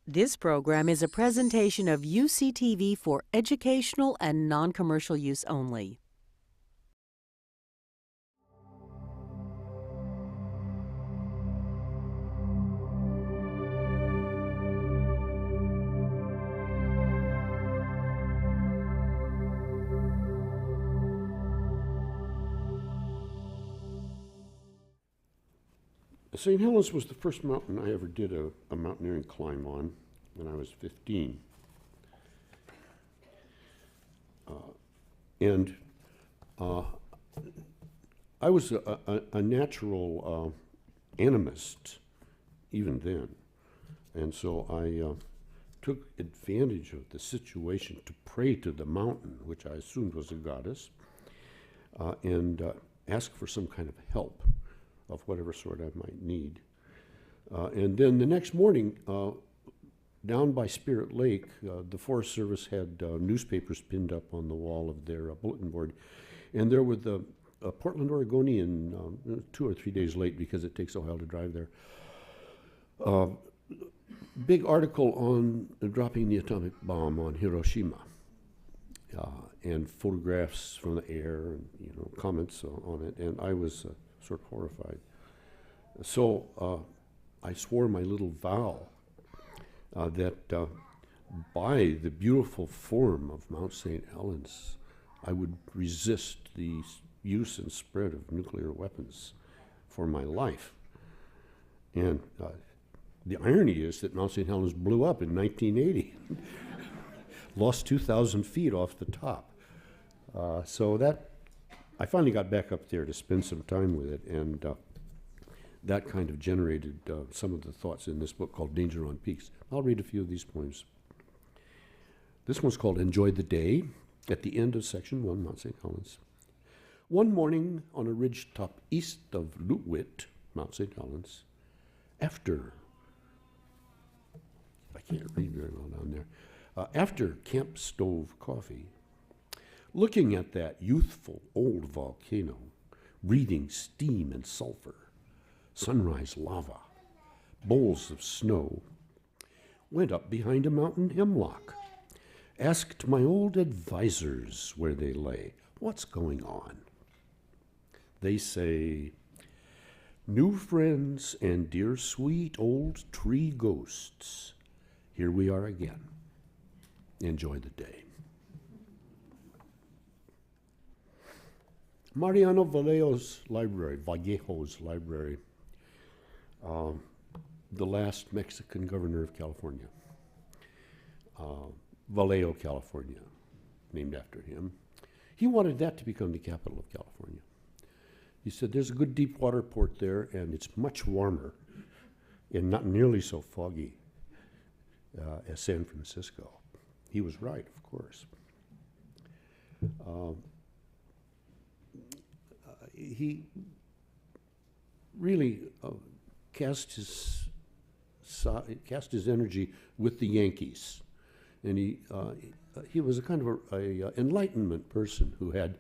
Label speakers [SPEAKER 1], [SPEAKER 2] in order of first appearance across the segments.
[SPEAKER 1] This program is a presentation of UCTV for educational and non-commercial use only.
[SPEAKER 2] St. Helens was the first mountain I ever did a mountaineering climb on when I was 15. I was a natural animist even then. And so I took advantage of the situation to pray to the mountain, which I assumed was a goddess, and ask for some kind of help of whatever sort I might need. And then the next morning, down by Spirit Lake, the Forest Service had newspapers pinned up on the wall of their bulletin board. And there were the Portland Oregonian, 2 or 3 days late because it takes a while to drive there, big article on dropping the atomic bomb on Hiroshima, and photographs from the air and comments on it. And I was sort of horrified. So I swore my little vow that by the beautiful form of Mount St. Helens, I would resist the use and spread of nuclear weapons for my life. And the irony is that Mount St. Helens blew up in 1980, lost 2,000 feet off the top. So that I finally got back up there to spend some time with it, and that kind of generated some of the thoughts in this book called Danger on Peaks. I'll read a few of these poems. This one's called Enjoy the Day, at the end of section 1, Mount St. Helens. One morning on a ridge top east of Lutwit, Mount St. Helens, after, I can't read very well down there, after camp stove coffee, looking at that youthful old volcano, breathing steam and sulfur, sunrise lava, bowls of snow, went up behind a mountain hemlock, asked my old advisors where they lay, what's going on? They say, new friends and dear sweet old tree ghosts, here we are again. Enjoy the day. Mariano Vallejo's library, the last Mexican governor of California. Vallejo, California, named after him. He wanted that to become the capital of California. He said, there's a good deep water port there, and it's much warmer and not nearly so foggy as San Francisco. He was right, of course. He really cast his energy with the Yankees. And he was a kind of a Enlightenment person who had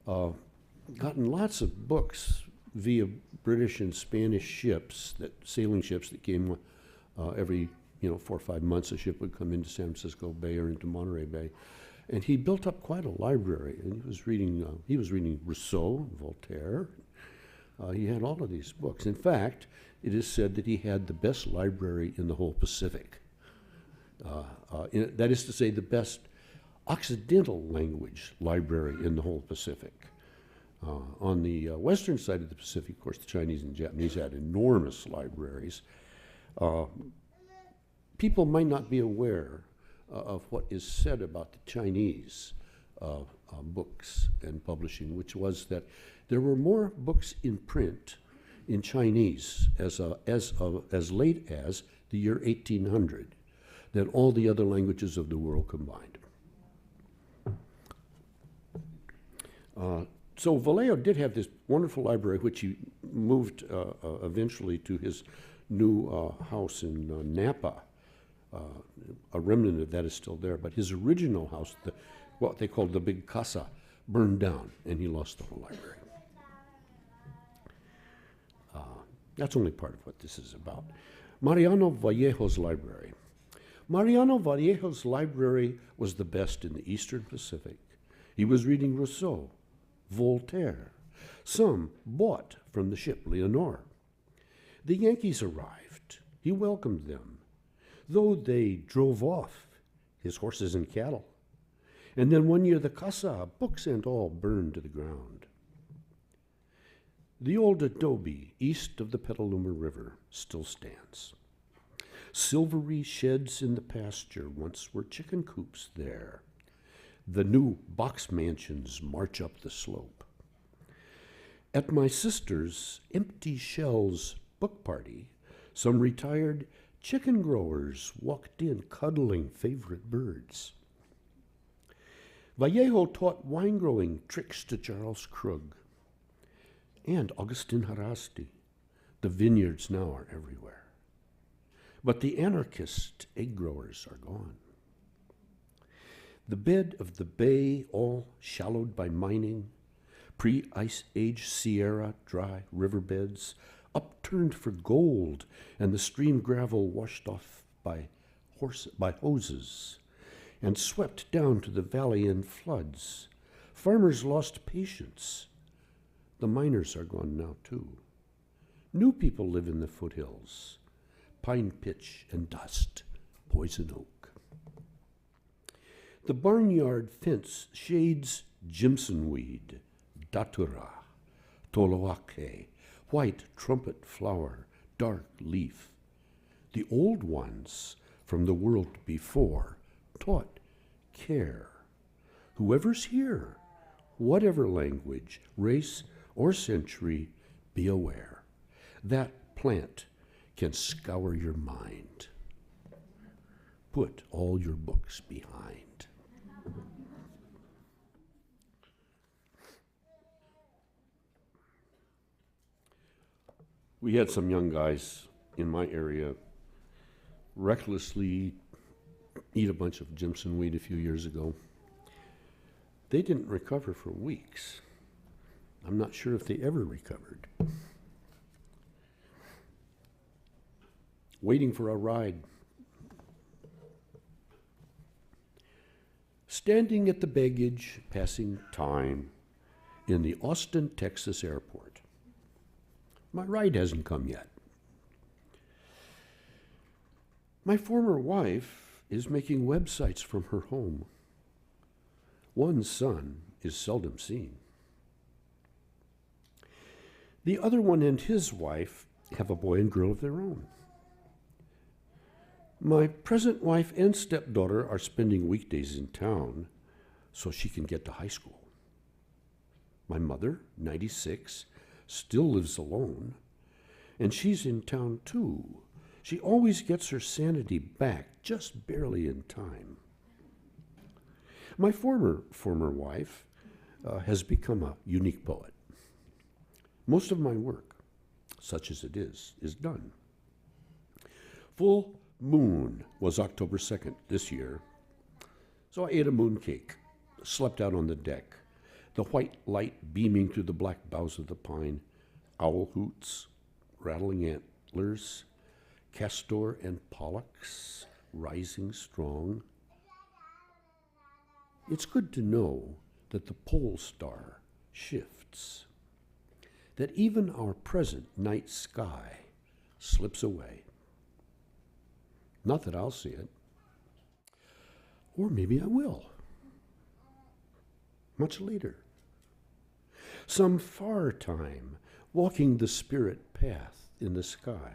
[SPEAKER 2] gotten lots of books via British and Spanish ships, sailing ships that came every 4 or 5 months. A ship would come into San Francisco Bay or into Monterey Bay, and he built up quite a library. And he was reading Rousseau, Voltaire. He had all of these books. In fact, it is said that he had the best library in the whole Pacific. That is to say, the best Occidental language library in the whole Pacific. On the western side of the Pacific, of course, the Chinese and Japanese had enormous libraries. People might not be aware of what is said about the Chinese books and publishing, which was that there were more books in print in Chinese as late as the year 1800 than all the other languages of the world combined. So Vallejo did have this wonderful library, which he moved eventually to his new house in Napa. A remnant of that is still there, but his original house, what they called the Big Casa, burned down, and he lost the whole library. That's only part of what this is about. Mariano Vallejo's library. Mariano Vallejo's library was the best in the Eastern Pacific. He was reading Rousseau, Voltaire, some bought from the ship Leonore. The Yankees arrived. He welcomed them, though they drove off his horses and cattle. And then one year the casa, books and all, burned to the ground. The old adobe east of the Petaluma River still stands. Silvery sheds in the pasture once were chicken coops there. The new box mansions march up the slope. At my sister's empty shells book party, some retired chicken growers walked in cuddling favorite birds. Vallejo taught wine growing tricks to Charles Krug and Augustin Harasti. The vineyards now are everywhere. But the anarchist egg growers are gone. The bed of the bay, all shallowed by mining, pre-Ice Age Sierra dry riverbeds, upturned for gold, and the stream gravel washed off by hoses and swept down to the valley in floods. Farmers lost patience. The miners are gone now, too. New people live in the foothills. Pine pitch and dust, poison oak. The barnyard fence shades Jimson weed, datura, toloake, white trumpet flower, dark leaf. The old ones from the world before taught care. Whoever's here, whatever language, race, or century, be aware. That plant can scour your mind. Put all your books behind. We had some young guys in my area recklessly eat a bunch of Jimson weed a few years ago. They didn't recover for weeks. I'm not sure if they ever recovered. Waiting for a ride. Standing at the baggage, passing time in the Austin, Texas airport. My ride hasn't come yet. My former wife is making websites from her home. One son is seldom seen. The other one and his wife have a boy and girl of their own. My present wife and stepdaughter are spending weekdays in town so she can get to high school. My mother, 96, still lives alone, and she's in town too. She always gets her sanity back just barely in time. My former wife has become a unique poet. Most of my work, such as it is done. Full moon was October 2nd this year, so I ate a moon cake, slept out on the deck, the white light beaming through the black boughs of the pine, owl hoots, rattling antlers, castor and pollux rising strong. It's good to know that the pole star shifts, that even our present night sky slips away. Not that I'll see it. Or maybe I will. Much later. Some far time walking the spirit path in the sky.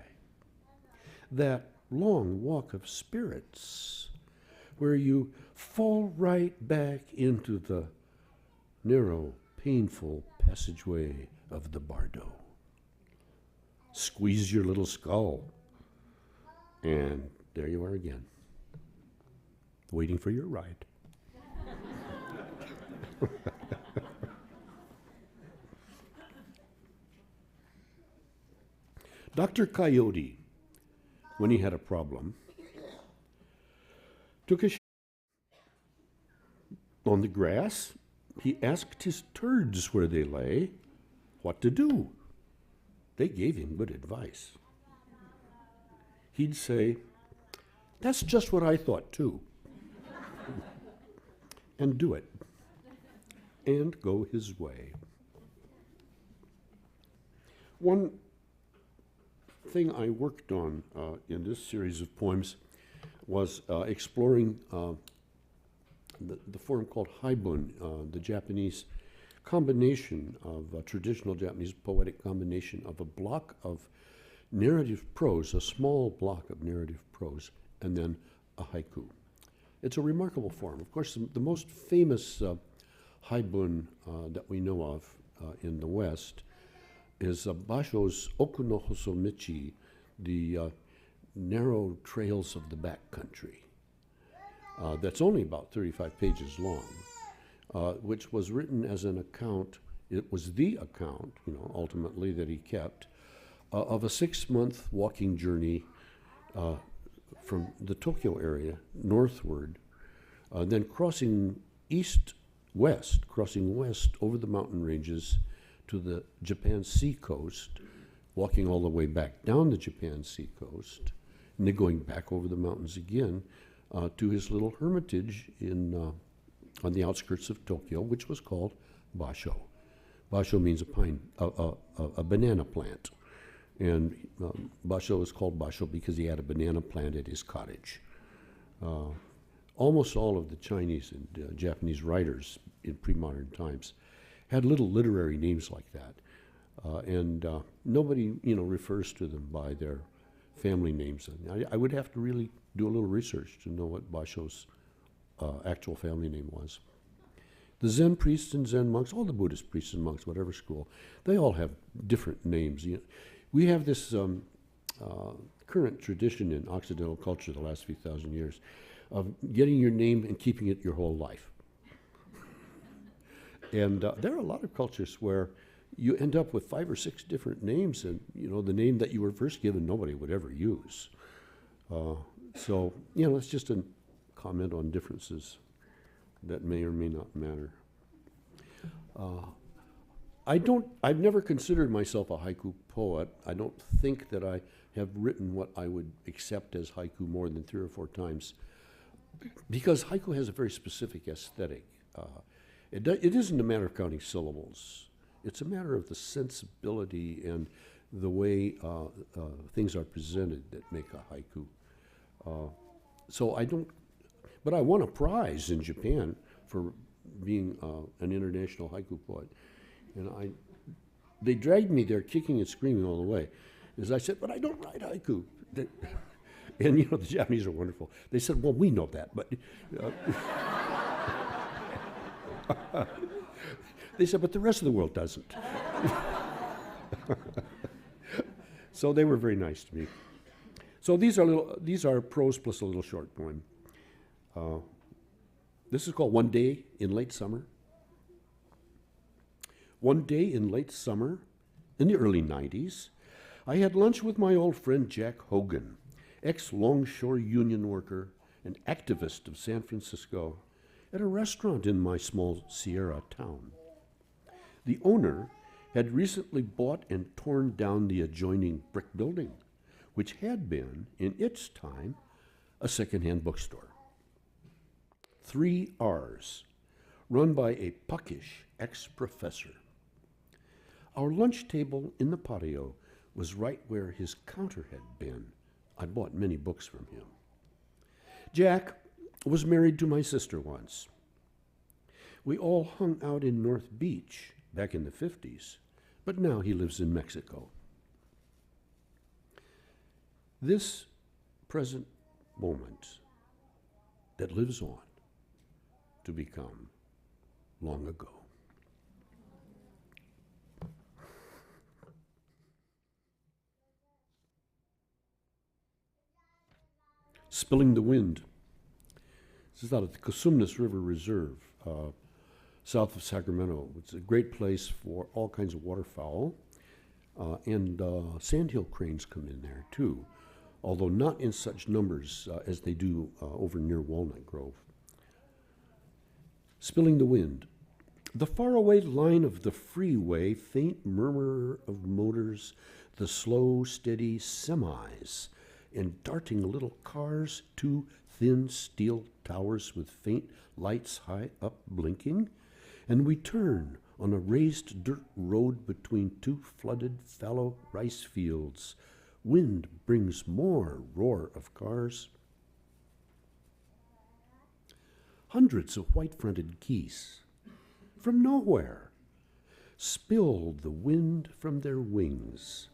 [SPEAKER 2] That long walk of spirits where you fall right back into the narrow, painful passageway of the bardo. Squeeze your little skull, and there you are again, waiting for your ride. Dr. Coyote, when he had a problem, took a on the grass. He asked his turds where they lay, what to do. They gave him good advice. He'd say, That's just what I thought too. And do it. And go his way. One thing I worked on in this series of poems was exploring the form called haibun, the Japanese combination of traditional Japanese poetic combination of a block of narrative prose, a small block of narrative prose, and then a haiku. It's a remarkable form. Of course, the most famous haibun that we know of in the West is Basho's Oku no Hosomichi, the narrow trails of the backcountry. That's only about 35 pages long, which was written as an account. It was the account, ultimately that he kept, of a 6-month walking journey from the Tokyo area northward, then crossing west over the mountain ranges to the Japan Sea coast, walking all the way back down the Japan Sea coast, and then going back over the mountains again to his little hermitage on the outskirts of Tokyo, which was called Basho. Basho means a banana plant. And Basho is called Basho because he had a banana plant at his cottage. Almost all of the Chinese and Japanese writers in pre-modern times had little literary names like that. And nobody, refers to them by their family names. And I would have to really do a little research to know what Basho's actual family name was. The Zen priests and Zen monks, all the Buddhist priests and monks, whatever school, they all have different names. We have this current tradition in Occidental culture the last few thousand years of getting your name and keeping it your whole life. And there are a lot of cultures where you end up with 5 or 6 different names, and the name that you were first given nobody would ever use. So it's just a comment on differences that may or may not matter. I've never considered myself a haiku poet. I don't think that I have written what I would accept as haiku more than 3 or 4 times, because haiku has a very specific aesthetic. It isn't a matter of counting syllables. It's a matter of the sensibility and the way things are presented that make a haiku. But I won a prize in Japan for being an international haiku poet. And they dragged me there kicking and screaming all the way. As I said, but I don't write haiku. And the Japanese are wonderful. They said, well, we know that, but... They said, but the rest of the world doesn't. So they were very nice to me. So these are prose plus a little short poem. This is called One Day in Late Summer. One day in late summer, in the early 90s, I had lunch with my old friend Jack Hogan, ex-Longshore Union worker and activist of San Francisco, at a restaurant in my small Sierra town. The owner had recently bought and torn down the adjoining brick building, which had been, in its time, a secondhand bookstore. 3 R's, run by a puckish ex-professor. Our lunch table in the patio was right where his counter had been. I bought many books from him. Jack was married to my sister once. We all hung out in North Beach back in the 50s, but now he lives in Mexico. This present moment that lives on to become long ago. Spilling the Wind. This is out at the Cosumnes River Reserve, south of Sacramento. It's a great place for all kinds of waterfowl, and sandhill cranes come in there too, although not in such numbers as they do over near Walnut Grove. Spilling the Wind. The faraway line of the freeway, faint murmur of motors, the slow, steady semis, and darting little cars, two thin steel towers with faint lights high up blinking, and we turn on a raised dirt road between two flooded fallow rice fields. Wind brings more roar of cars. Hundreds of white-fronted geese, from nowhere, spill the wind from their wings,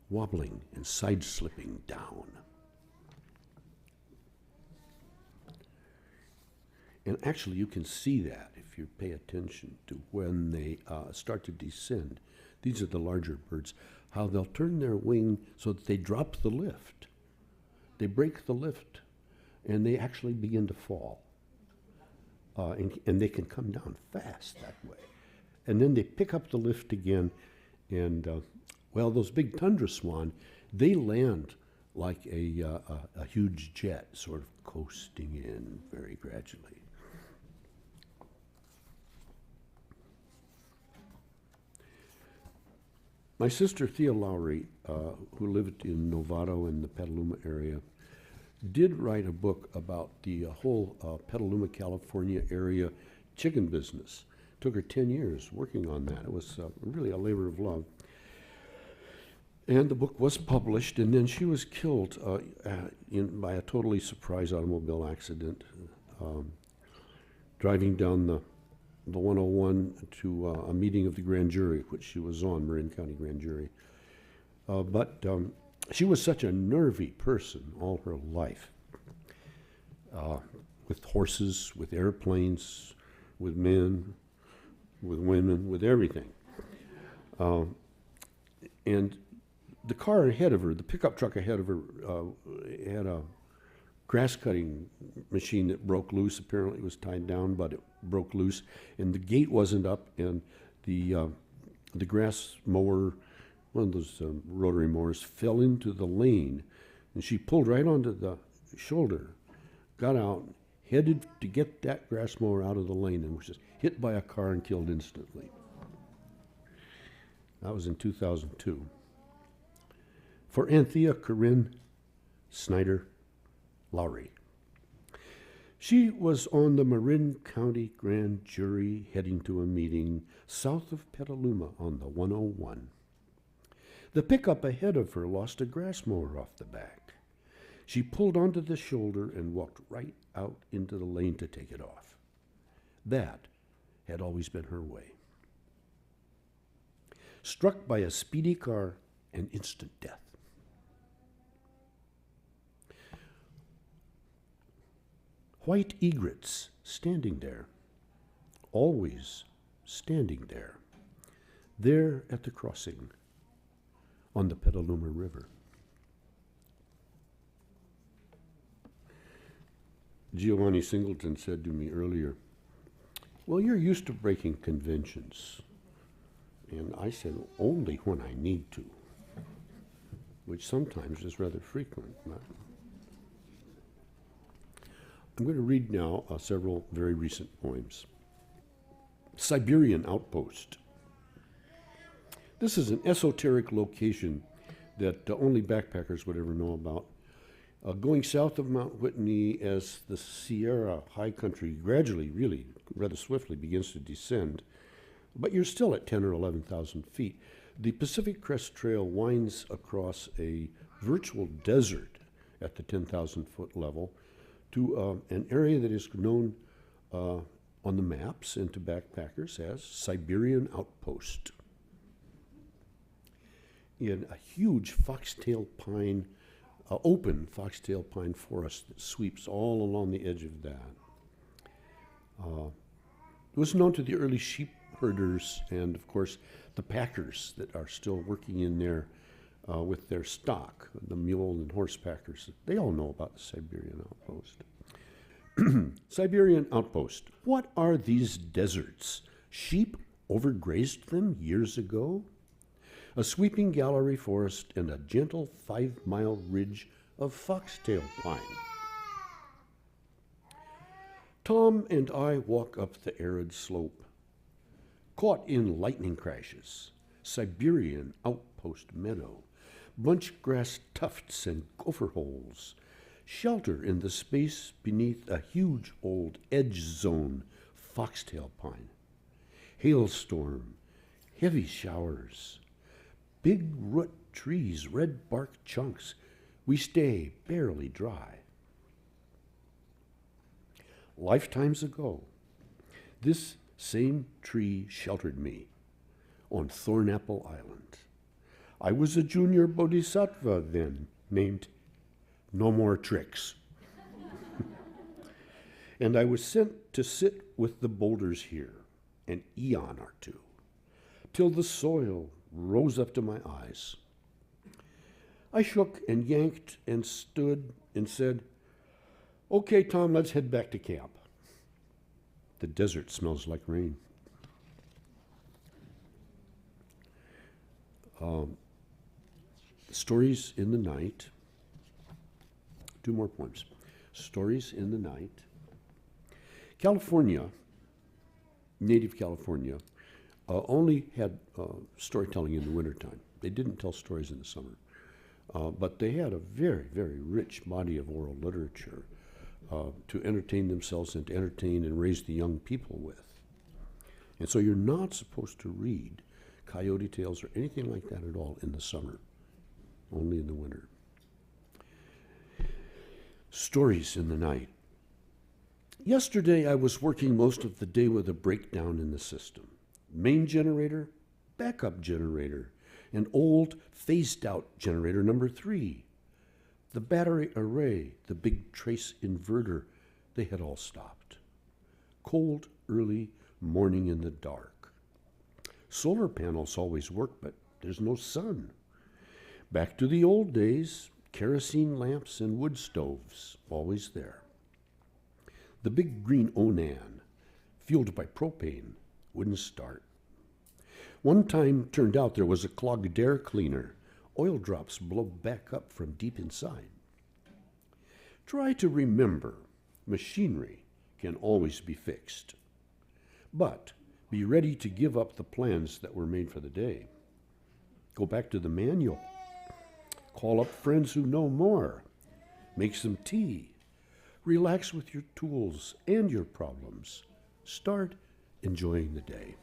[SPEAKER 2] wobbling and side-slipping down. And actually, you can see that if you pay attention to when they start to descend. These are the larger birds, how they'll turn their wing so that they drop the lift. They break the lift, and they actually begin to fall. And they can come down fast that way. And then they pick up the lift again, and, well, those big tundra swan, they land like a huge jet, sort of coasting in very gradually. My sister, Thea Lowry, who lived in Novato in the Petaluma area, did write a book about the whole Petaluma, California area chicken business. Took her 10 years working on that. It was really a labor of love. And the book was published, and then she was killed by a totally surprise automobile accident, driving down the 101 to a meeting of the grand jury, which she was on, Marin County Grand Jury. But she was such a nervy person all her life, with horses, with airplanes, with men, with women, with everything. And the car ahead of her, the pickup truck ahead of her, had a grass-cutting machine that broke loose. Apparently it was tied down, but it broke loose, and the gate wasn't up, and the grass mower, one of those rotary mowers, fell into the lane, and she pulled right onto the shoulder, got out, headed to get that grass mower out of the lane, and was just hit by a car and killed instantly. That was in 2002. For Anthea Corinne Snyder Lowry. She was on the Marin County Grand Jury heading to a meeting south of Petaluma on the 101. The pickup ahead of her lost a grass mower off the back. She pulled onto the shoulder and walked right out into the lane to take it off. That had always been her way. Struck by a speedy car and instant death. White egrets standing there, always standing there at the crossing on the Petaluma River. Giovanni Singleton said to me earlier, well, you're used to breaking conventions. And I said, only when I need to, which sometimes is rather frequent. I'm going to read now several very recent poems. Siberian Outpost. This is an esoteric location that only backpackers would ever know about. Going south of Mount Whitney as the Sierra high country gradually, really rather swiftly begins to descend, but you're still at 10 or 11,000 feet. The Pacific Crest Trail winds across a virtual desert at the 10,000 foot level to an area that is known on the maps and to backpackers as Siberian Outpost. In a huge foxtail pine, open foxtail pine forest that sweeps all along the edge of that. It was known to the early sheep herders and, of course, the packers that are still working in there with their stock, the mule and horse packers. They all know about the Siberian Outpost. Siberian Outpost. What are these deserts? Sheep overgrazed them years ago? A sweeping gallery forest and a gentle 5-mile ridge of foxtail pine. Tom and I walk up the arid slope, caught in lightning crashes. Siberian Outpost meadow. bunch grass tufts and gopher holes, shelter in the space beneath a huge old edge zone foxtail pine, hailstorm, heavy showers, big root trees, red bark chunks, we stay barely dry. Lifetimes ago, this same tree sheltered me on Thornapple Island. I was a junior bodhisattva then, named No More Tricks. And I was sent to sit with the boulders here, an eon or two, till the soil rose up to my eyes. I shook and yanked and stood and said, "Okay, Tom, let's head back to camp. The desert smells like rain." Stories in the Night. 2 more poems. Stories in the Night. California, native California, only had storytelling in the wintertime. They didn't tell stories in the summer. But they had a very, very rich body of oral literature to entertain themselves and to entertain and raise the young people with. And so you're not supposed to read coyote tales or anything like that at all in the summer, only in the winter. Stories in the Night. Yesterday I was working most of the day with a breakdown in the system. Main generator, backup generator, an old phased-out generator number 3. The battery array, the big trace inverter, they had all stopped. Cold, early morning in the dark. Solar panels always work, but there's no sun. Back to the old days, kerosene lamps and wood stoves, always there. The big green Onan, fueled by propane, wouldn't start. One time turned out there was a clogged air cleaner. Oil drops blow back up from deep inside. Try to remember, machinery can always be fixed. But be ready to give up the plans that were made for the day. Go back to the manual. Call up friends who know more. Make some tea. Relax with your tools and your problems. Start enjoying the day.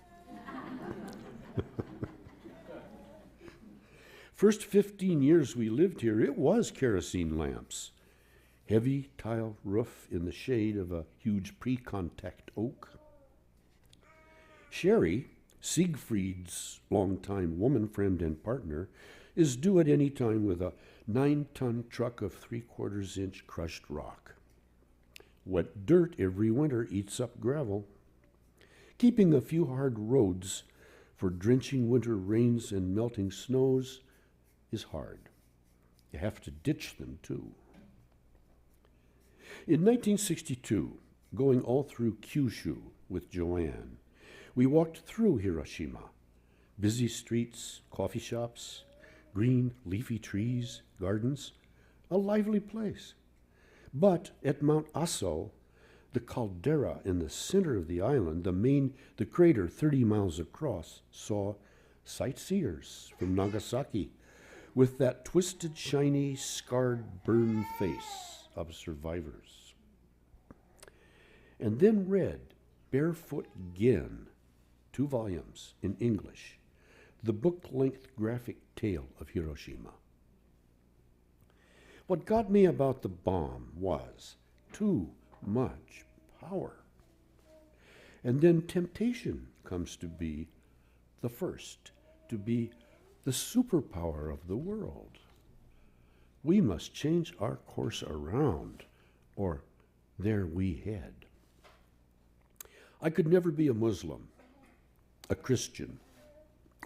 [SPEAKER 2] First 15 years we lived here, it was kerosene lamps. Heavy tile roof in the shade of a huge pre-contact oak. Sherry, Siegfried's longtime woman friend and partner, is due at any time with a 9-ton truck of 3/4 inch crushed rock. Wet dirt every winter eats up gravel. Keeping a few hard roads for drenching winter rains and melting snows is hard. You have to ditch them too. In 1962, going all through Kyushu with Joanne, we walked through Hiroshima. Busy streets, coffee shops, green leafy trees, gardens, a lively place. But at Mount Aso, the caldera in the center of the island, the crater 30 miles across, saw sightseers from Nagasaki with that twisted, shiny, scarred, burned face of survivors. And then read Barefoot Gen, 2 volumes in English, the book-length graphic tale of Hiroshima. What got me about the bomb was too much power. And then temptation comes to be the first, to be the superpower of the world. We must change our course around, or there we head. I could never be a Muslim, a Christian,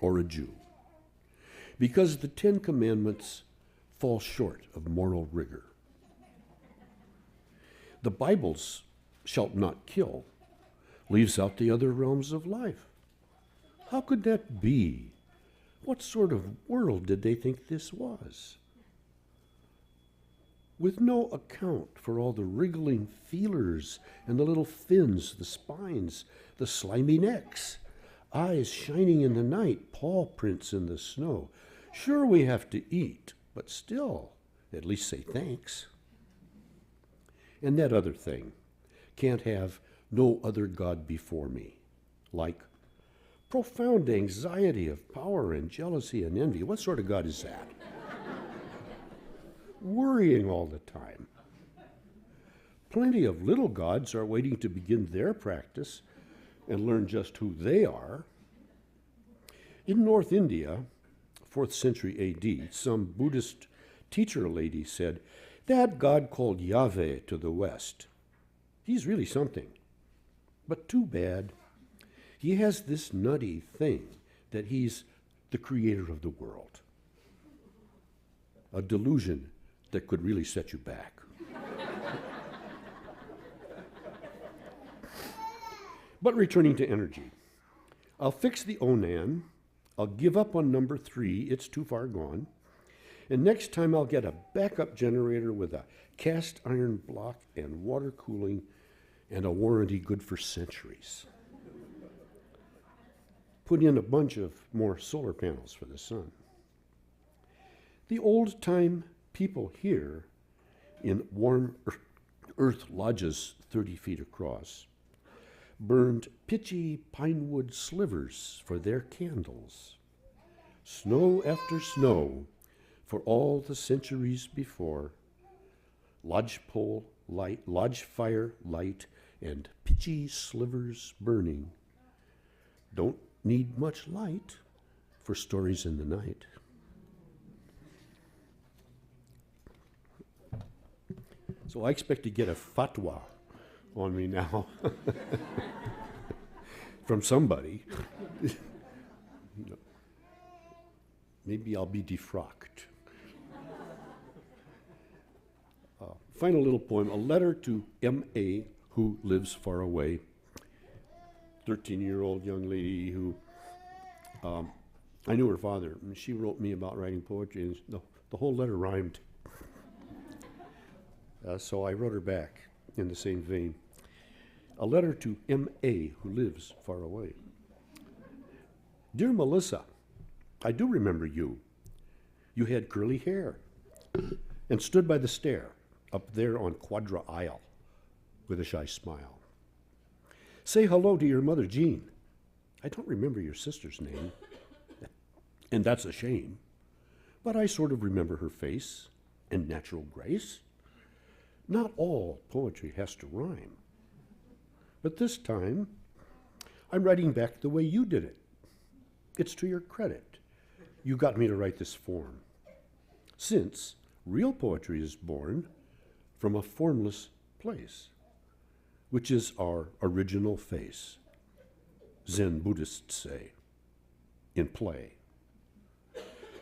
[SPEAKER 2] or a Jew, because the 10 Commandments fall short of moral rigor. The Bible's "shalt not kill" leaves out the other realms of life. How could that be? What sort of world did they think this was? With no account for all the wriggling feelers and the little fins, the spines, the slimy necks, eyes shining in the night, paw prints in the snow. Sure, we have to eat, but still, at least say thanks. And that other thing, can't have no other God before me, like profound anxiety of power and jealousy and envy. What sort of God is that? Worrying all the time. Plenty of little gods are waiting to begin their practice and learn just who they are. In North India, 4th century AD, some Buddhist teacher lady said, that God called Yahweh to the West, he's really something. But too bad, he has this nutty thing that he's the creator of the world. A delusion that could really set you back. But returning to energy, I'll fix the Onan, I'll give up on number 3, it's too far gone, and next time I'll get a backup generator with a cast iron block and water cooling and a warranty good for centuries. Put in a bunch of more solar panels for the sun. The old-time people here in warm earth lodges 30 feet across burned pitchy pine wood slivers for their candles. Snow after snow for all the centuries before, lodge fire light, and pitchy slivers burning. Don't need much light for stories in the night. So I expect to get a fatwa on me now from somebody. Maybe I'll be defrocked. Final little poem, a letter to M.A., who lives far away. 13-year-old young lady who, I knew her father. And she wrote me about writing poetry, and the whole letter rhymed. So I wrote her back in the same vein. A letter to M.A., who lives far away. Dear Melissa, I do remember you. You had curly hair and stood by the stair up there on Quadra Isle with a shy smile. Say hello to your mother, Jean. I don't remember your sister's name, and that's a shame, but I sort of remember her face and natural grace. Not all poetry has to rhyme, but this time I'm writing back the way you did it. It's to your credit. You got me to write this form, since real poetry is born from a formless place, which is our original face, Zen Buddhists say, in play.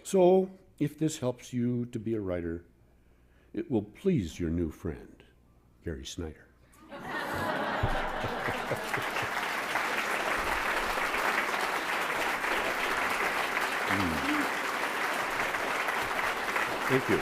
[SPEAKER 2] So, if this helps you to be a writer, it will please your new friend, Gary Snyder. Thank you.